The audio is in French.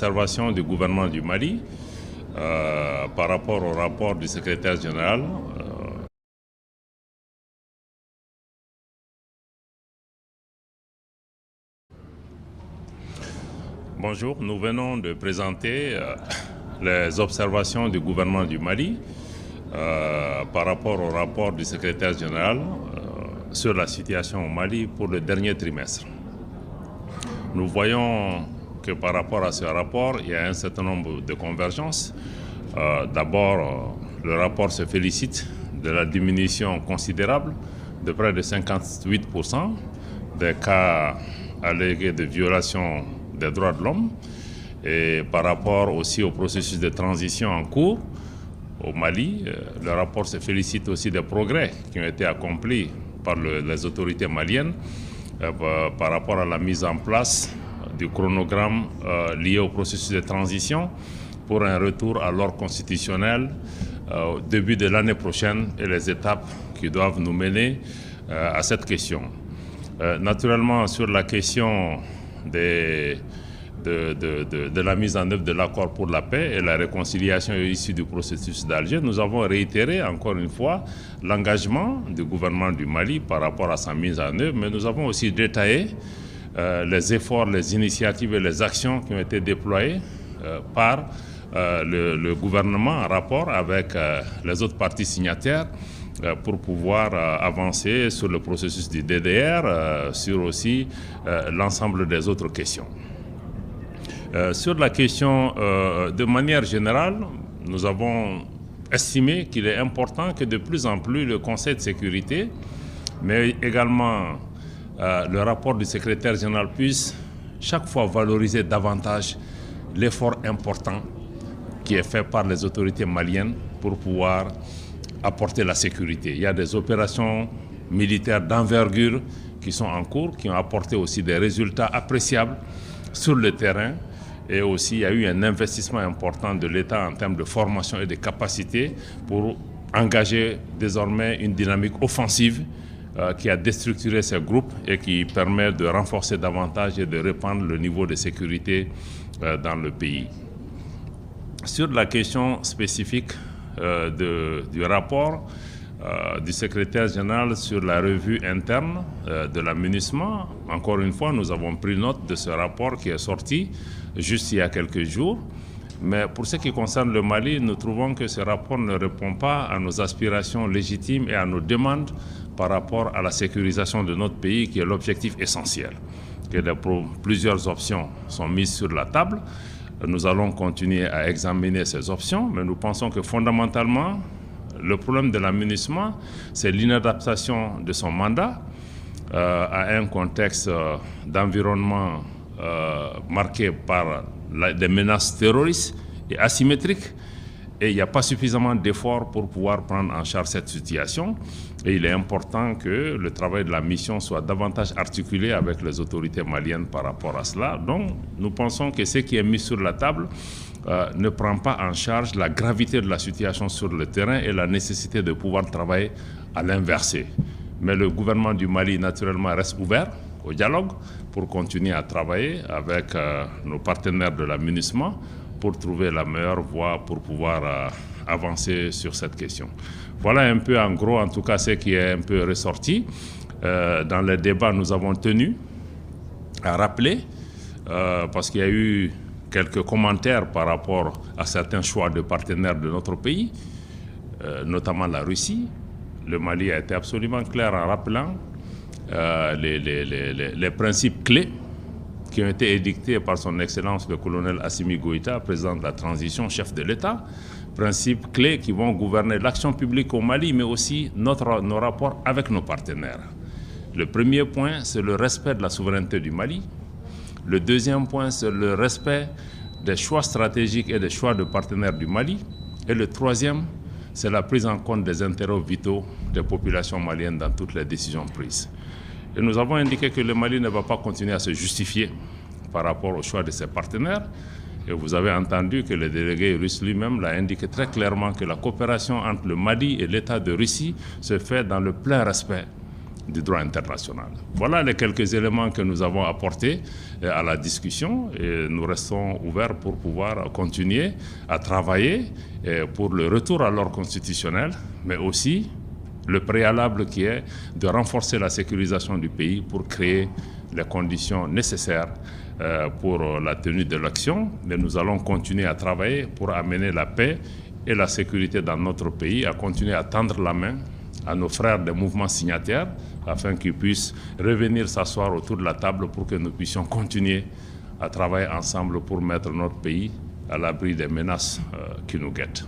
observations du gouvernement du Mali par rapport au rapport du secrétaire général. Bonjour, nous venons de présenter les observations du gouvernement du Mali par rapport au rapport du secrétaire général sur la situation au Mali pour le dernier trimestre. Nous voyons que par rapport à ce rapport, il y a un certain nombre de convergences. D'abord, le rapport se félicite de la diminution considérable de près de 58% des cas allégués de violation des droits de l'homme, et par rapport aussi au processus de transition en cours au Mali, le rapport se félicite aussi des progrès qui ont été accomplis par les autorités maliennes par rapport à la mise en place du chronogramme lié au processus de transition pour un retour à l'ordre constitutionnel au début de l'année prochaine et les étapes qui doivent nous mener à cette question. Naturellement, sur la question de la mise en œuvre de l'accord pour la paix et la réconciliation issue du processus d'Alger, nous avons réitéré encore une fois l'engagement du gouvernement du Mali par rapport à sa mise en œuvre, mais nous avons aussi détaillé les efforts, les initiatives et les actions qui ont été déployées par le gouvernement en rapport avec les autres parties signataires pour pouvoir avancer sur le processus du DDR, sur aussi l'ensemble des autres questions. Sur la question, de manière générale, nous avons estimé qu'il est important que de plus en plus le Conseil de sécurité, mais également le rapport du secrétaire général puisse chaque fois valoriser davantage l'effort important qui est fait par les autorités maliennes pour pouvoir apporter la sécurité. Il y a des opérations militaires d'envergure qui sont en cours, qui ont apporté aussi des résultats appréciables sur le terrain. Et aussi, il y a eu un investissement important de l'État en termes de formation et de capacité pour engager désormais une dynamique offensive qui a déstructuré ces groupes et qui permet de renforcer davantage et de répandre le niveau de sécurité dans le pays. Sur la question spécifique du rapport du secrétaire général sur la revue interne de la MINUSMA, encore une fois, nous avons pris note de ce rapport qui est sorti juste il y a quelques jours. Mais pour ce qui concerne le Mali, nous trouvons que ce rapport ne répond pas à nos aspirations légitimes et à nos demandes par rapport à la sécurisation de notre pays, qui est l'objectif essentiel. Plusieurs options sont mises sur la table. Nous allons continuer à examiner ces options, mais nous pensons que fondamentalement, le problème de la MINUSMA, c'est l'inadaptation de son mandat à un contexte d'environnement marqué par des menaces terroristes et asymétriques. Et il n'y a pas suffisamment d'efforts pour pouvoir prendre en charge cette situation. Et il est important que le travail de la mission soit davantage articulé avec les autorités maliennes par rapport à cela. Donc, nous pensons que ce qui est mis sur la table ne prend pas en charge la gravité de la situation sur le terrain et la nécessité de pouvoir travailler à l'inversé. Mais le gouvernement du Mali, naturellement, reste ouvert au dialogue pour continuer à travailler avec nos partenaires de la MINUSMA pour trouver la meilleure voie pour pouvoir avancer sur cette question. Voilà un peu en gros, en tout cas, ce qui est un peu ressorti. Dans les débats, nous avons tenu à rappeler, parce qu'il y a eu quelques commentaires par rapport à certains choix de partenaires de notre pays, notamment la Russie. Le Mali a été absolument clair en rappelant les principes clés qui ont été édictés par son Excellence le colonel Assimi Goïta, président de la transition, chef de l'État. Principes clés qui vont gouverner l'action publique au Mali, mais aussi nos rapports avec nos partenaires. Le premier point, c'est le respect de la souveraineté du Mali. Le deuxième point, c'est le respect des choix stratégiques et des choix de partenaires du Mali. Et le troisième, c'est la prise en compte des intérêts vitaux des populations maliennes dans toutes les décisions prises. Et nous avons indiqué que le Mali ne va pas continuer à se justifier par rapport au choix de ses partenaires. Et vous avez entendu que le délégué russe lui-même l'a indiqué très clairement que la coopération entre le Mali et l'État de Russie se fait dans le plein respect du droit international. Voilà les quelques éléments que nous avons apportés à la discussion et nous restons ouverts pour pouvoir continuer à travailler pour le retour à l'ordre constitutionnel, mais aussi le préalable qui est de renforcer la sécurisation du pays pour créer les conditions nécessaires pour la tenue de l'action. Mais nous allons continuer à travailler pour amener la paix et la sécurité dans notre pays, à continuer à tendre la main à nos frères des mouvements signataires afin qu'ils puissent revenir s'asseoir autour de la table pour que nous puissions continuer à travailler ensemble pour mettre notre pays à l'abri des menaces qui nous guettent.